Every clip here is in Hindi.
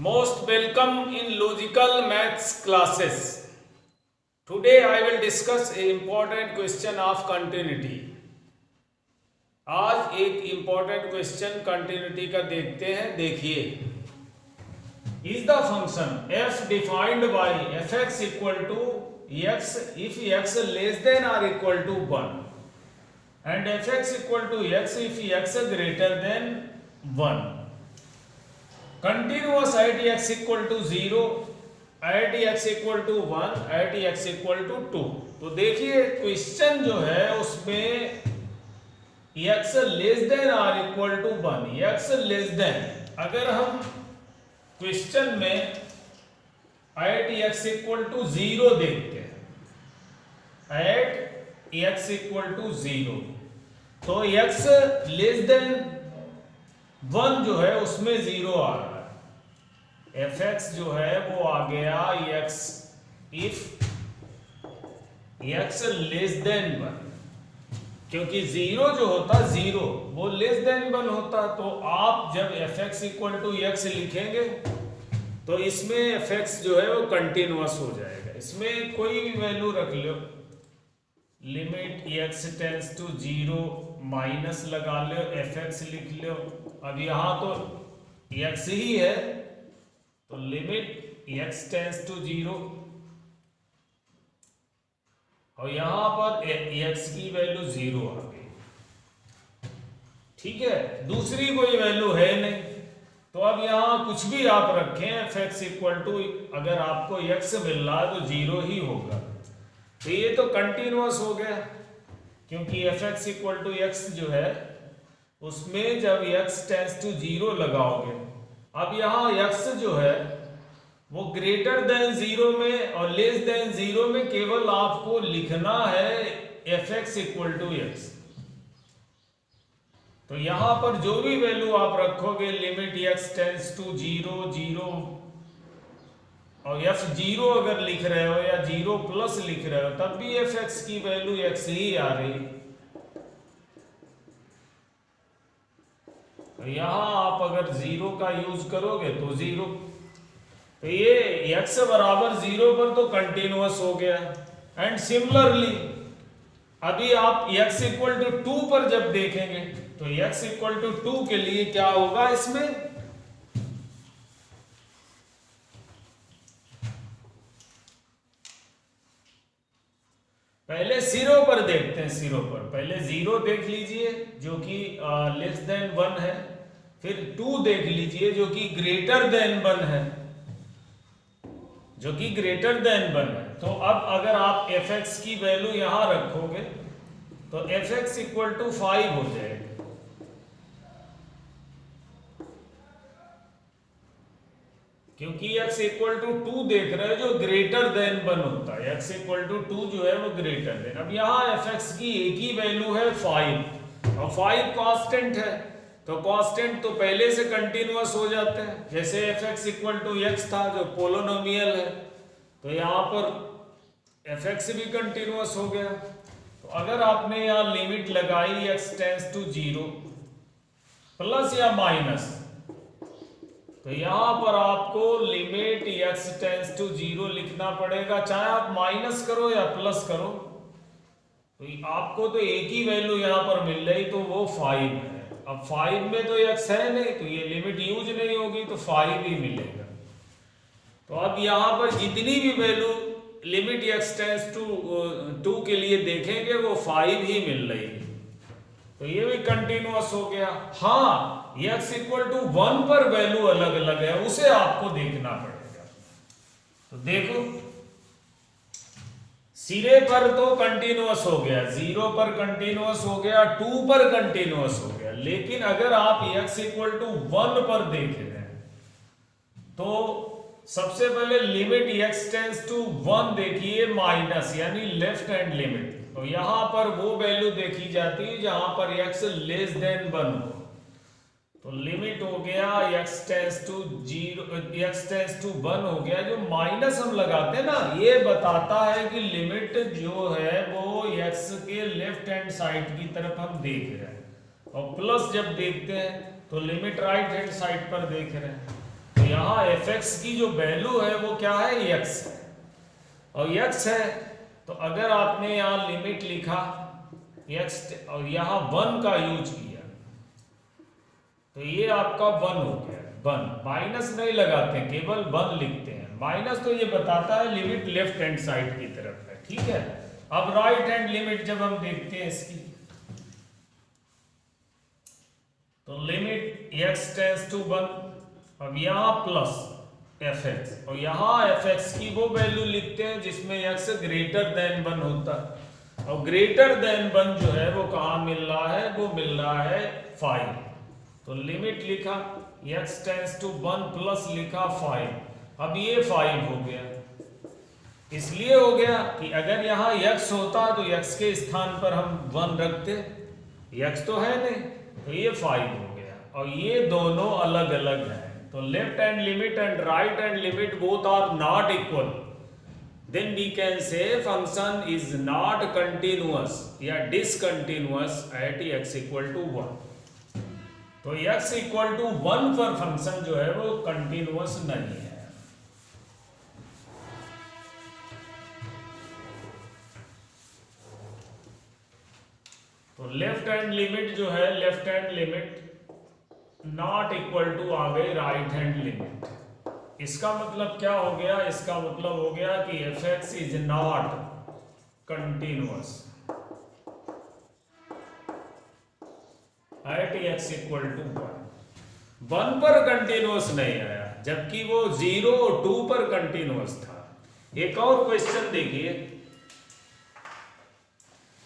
Most welcome in logical maths classes. Today I will discuss a important question of continuity. आज एक important question continuity का देखते हैं. देखिए, is the function f defined by fx equal to x if x less than or equal to 1 and fx equal to x if x greater than 1. Continuous at x equal to 0, at x equal to 1, at x equal to 2. तो देखिए क्वेश्चन जो है उसमें x less than or equal to 1, x less than, अगर हम क्वेश्चन में at x इक्वल टू 0 देखते हैं, at x इक्वल टू 0, तो x लेस देन 1 जो है उसमें 0 आ रहा है. fx जो है वो आ गया x if x less then 1, क्योंकि 0 जो होता 0 वो लेस देन 1 होता. तो आप जब fx इक्वल टू x लिखेंगे तो इसमें fx जो है वो कंटिन्यूअस हो जाएगा. इसमें कोई भी वैल्यू रख लो, limit x tends to 0 minus लगा लो, fx लिख लो. अब यहाँ तो x ही है तो लिमिट x टेंड्स टू 0 और यहां पर x की वैल्यू 0 आ गई. ठीक है, दूसरी कोई वैल्यू है नहीं. तो अब यहां कुछ भी आप रखें, fx इक्वल टू, अगर आपको x मिल रहा है तो 0 ही होगा. तो ये तो कंटिन्यूअस हो गया, क्योंकि fx इक्वल टू x जो है उसमें जब x टेंड्स टू 0 लगाओगे, अब यहाँ x जो है वो ग्रेटर देन 0 में और लेस देन 0 में केवल आपको लिखना है fx इक्वल टू x. तो यहां पर जो भी वैल्यू आप रखोगे, लिमिट x टेंड्स टू 0 0 और f0 अगर लिख रहे हो या 0 प्लस लिख रहे हो, तब भी fx की वैल्यू x ही आ रही. तो यहां आप अगर 0 का यूज करोगे तो 0, तो ये x बराबर 0 पर तो कंटिन्यूअस हो गया. एंड सिमिलरली अभी आप x इक्वल टू 2 पर जब देखेंगे तो x इक्वल टू 2 के लिए क्या होगा, इसमें पहले 0 पर देखते हैं. 0 पर पहले 0 देख लीजिए जो कि लेस देन 1 है, फिर 2 देख लीजिए जो कि ग्रेटर देन 1 है, जो कि ग्रेटर देन 1 है. तो अब अगर आप fx की वैल्यू यहां रखोगे तो fx इक्वल टू 5 हो जाएगा, क्योंकि x इक्वल टू 2 देख रहे हैं जो ग्रेटर देन 1 होता है. x इक्वल टू 2 जो है वो ग्रेटर देन. अब यहाँ fx की एक ही वैल्यू है 5 और 5 कांस्टेंट है, तो कांस्टेंट तो पहले से कंटिन्यूअस हो जाते हैं. जैसे fx इक्वल टू x था जो पोलिनोमियल है, तो यहाँ पर fx भी कंटिन्यूअस हो गया. तो अगर आपने यहाँ लिमिट लगाई x टेंड्स टू 0 प्लस या माइनस, तो यहाँ पर आपको लिमिट x टेंड्स टू 0 लिखना पड़ेगा, चाहे आप माइनस करो या प्लस करो. तो आपको तो एक ही वैल्यू यहाँ पर मिल रही, तो वो 5 है. अब 5 में तो x है नहीं, तो ये लिमिट यूज नहीं होगी, तो 5 ही मिलेगा. तो अब यहाँ पर जितनी भी value limit x tends to 2 के लिए देखेंगे वो 5 ही मिल रही है. तो ये भी कंटिन्यूअस हो गया. हाँ, x इक्वल टू 1 पर वैल्यू अलग अलग है, उसे आपको देखना पड़ेगा. तो देखो, सिरे पर तो कंटिन्यूअस हो गया, 0 पर कंटिन्यूअस हो गया, 2 पर कंटिन्यूअस हो गया. लेकिन अगर आप x इक्वल टू 1 पर देख रहे हैं तो सबसे पहले लिमिट x टेंड्स टू 1 देखिए, माइनस यानी लेफ्ट हैंड लिमिट. तो यहां पर वो वैल्यू देखी जाती है जहां पर x लेस देन 1 हो. तो लिमिट हो गया x tends to 0, x tends to 1 हो गया. जो माइनस हम लगाते हैं ना, ये बताता है कि लिमिट जो है वो x के लेफ्ट हैंड साइड की तरफ हम देख रहे हैं, और प्लस जब देखते हैं तो लिमिट राइट हैंड साइड पर देख रहे हैं. तो यहाँ fx की जो वैल्यू है वो क्या है, x है, और x है तो अगर आपने यहाँ लिमिट लिखा x और यहाँ 1 का यूज किया तो ये आपका 1 हो गया, 1 माइनस नहीं लगाते, केवल 1 लिखते हैं। माइनस तो ये बताता है लिमिट लेफ्ट हैंड साइड की तरफ है, ठीक है। अब राइट हैंड लिमिट जब हम देखते हैं इसकी, तो लिमिट x टेंड्स टू 1, अब यहाँ प्लस fx और यहाँ fx की वो वैल्यू लिखते हैं जिसमें x ग्रेटर देन 1 होता है, और ग्रेटर देन 1 जो है वो कहाँ मिल रहा है, वो मिल रहा है 5। तो लिमिट लिखा x टेंड्स टू 1 प्लस लिखा 5, अब ये 5 हो गया। इसलिए हो गया कि अगर यहाँ x होता तो x के स्थान पर हम 1 रखते, x तो है नहीं, तो ये 5 हो गया। और ये दोनों अलग अलग हैं, तो left hand limit and right hand limit both are not equal, then we can say function is not continuous या discontinuous at x equal to 1। तो x इक्वल टू 1 पर फंक्शन जो है वो कंटिन्यूअस नहीं है। तो लेफ्ट हैंड लिमिट जो है, left hand limit not equal to आ गई राइट हैंड लिमिट। इसका मतलब क्या हो गया, इसका मतलब हो गया कि fx is not continuous at x equal to 1 पर कंटिन्यूअस नहीं आया, जबकि वो 0 और 2 पर कंटिन्यूअस था। एक और क्वेश्चन देखिए,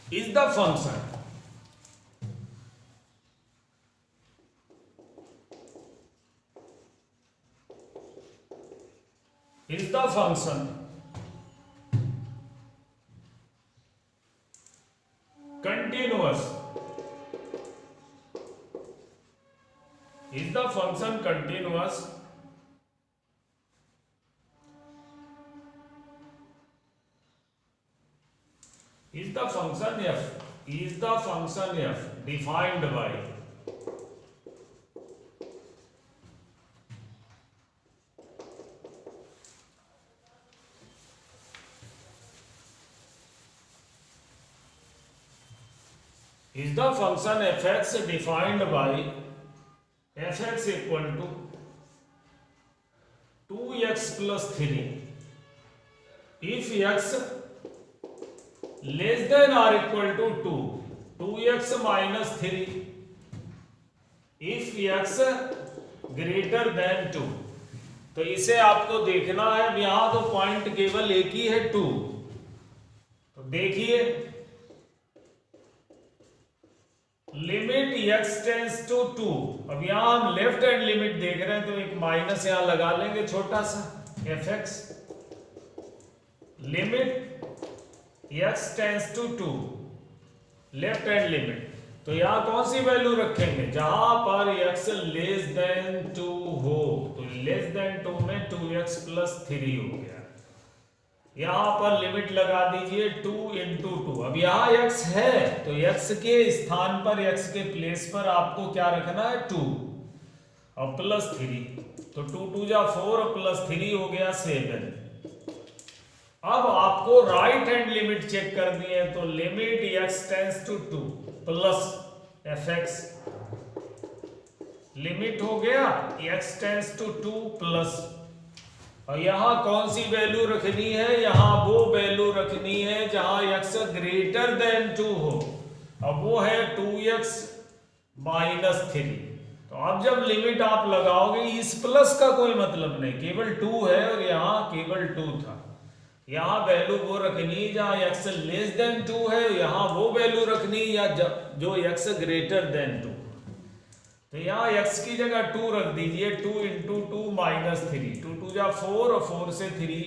is the function is the function continuous, is the function continuous is the function f defined by is the function fx defined by fx equal to 2x plus 3 if x less than or equal to 2, 2x minus 3 if x greater than 2। तो इसे आपको देखना है, यहां तो पॉइंट केवल एक ही है 2, तो देखिए लिमिट x टेंड्स टू 2, अब यहां हम लेफ्ट हैंड लिमिट देख रहे हैं तो एक माइनस यहां लगा लेंगे छोटा सा, fx limit x tends to 2 left hand limit, तो यहां कौन सी वैल्यू रखेंगे, जहां पर x लेस देन 2 हो, तो लेस देन 2 में 2x प्लस 3 हो गया। यहां पर लिमिट लगा दीजिए 2 इंटू 2, अब यहां x है तो x के स्थान पर, x के प्लेस पर आपको क्या रखना है 2 और प्लस 3, तो 2 2 जा 4 प्लस 3 हो गया 7। अब आपको राइट हैंड लिमिट चेक करनी है, तो limit x tends to 2 plus fx limit हो गया x टेंड्स टू 2 प्लस, और यहां कौन सी वैल्यू रखनी है, यहां वो वैल्यू रखनी है जहां x ग्रेटर देन 2 हो, अब वो है 2x माइनस 3। तो अब जब लिमिट आप लगाओगे, इस प्लस का कोई मतलब नहीं, केवल 2 है और यहां केवल 2 था, यहां वैल्यू वो रखनी जहां x लेस देन 2 है, यहां वो वैल्यू रखनी या जो x ग्रेटर देन 2। तो यहाँ x की जगह 2 रख दीजिए, 2 इंटू 2 माइनस 3, 2 2 जा 4 और 4 से 3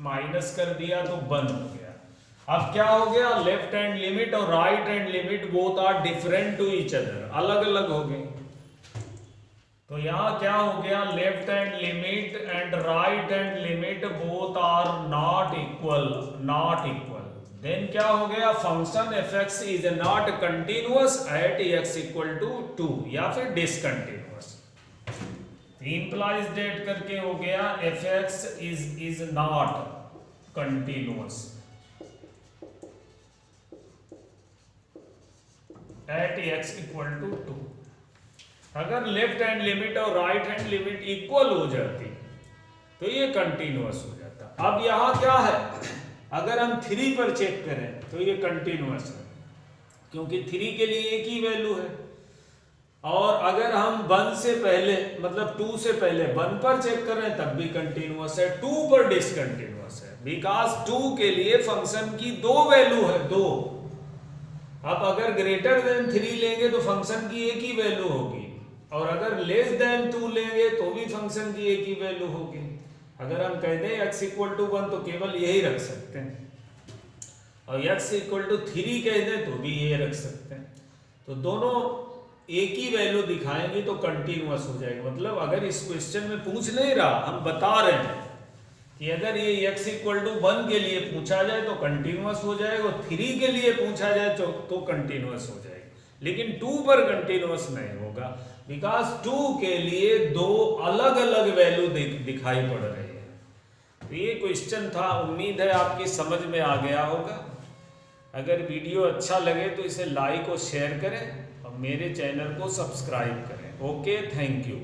माइनस कर दिया तो 1 हो गया। अब क्या हो गया, लेफ्ट हैंड लिमिट और right hand limit both are different to each other, अलग अलग हो गए। तो यहाँ क्या हो गया, left hand limit and right hand limit both are not equal, then क्या हो गया, function fx is not continuous at x equal to 2 या फिर डिसकंटिन्यूअस। इंप्लाइज डेट करके हो गया f x is not continuous at x equal to 2। अगर लेफ्ट हैंड लिमिट और राइट हैंड लिमिट इक्वल हो जाती तो ये कंटिन्यूअस हो जाता। अब यहां क्या है, अगर हम 3 पर चेक करें तो ये कंटिन्यूअस है क्योंकि 3 के लिए एक ही वैल्यू है, और अगर हम 1 से पहले मतलब 2 से पहले 1 पर चेक कर रहे हैं तब भी कंटिन्यूअस है, 2 पर डिसकंटिन्यूअस है बिकॉज 2 के लिए फंक्शन की 2 वैल्यू है 2। अब अगर ग्रेटर देन 3 लेंगे तो फंक्शन की एक ही वैल्यू होगी, और अगर लेस देन 2 लेंगे तो भी फंक्शन की एक ही वैल्यू होगी। अगर हम कह दें x इक्वल टू 1 तो केवल यही रख सकते हैं, और x इक्वल टू 3 कह दें तो भी ये रख सकते हैं। तो दोनों एक ही वैल्यू दिखाएंगे तो कंटिन्यूअस हो जाएगा। मतलब अगर इस क्वेश्चन में पूछ नहीं रहा, हम बता रहे हैं कि अगर ये x इक्वल टू 1 के लिए पूछा जाए तो कंटिन्यूअस हो जाएगा, 3 के लिए पूछा जाए तो कंटिन्यूअस हो जाएगा, लेकिन 2 पर कंटिन्यूअस नहीं होगा बिकॉज 2 के लिए 2 अलग अलग वैल्यू दिखाई पड़ रही है। तो ये क्वेश्चन था, उम्मीद है आपकी समझ में आ गया होगा। अगर वीडियो अच्छा लगे तो इसे लाइक और शेयर करें और मेरे चैनल को सब्सक्राइब करें। Okay, thank you.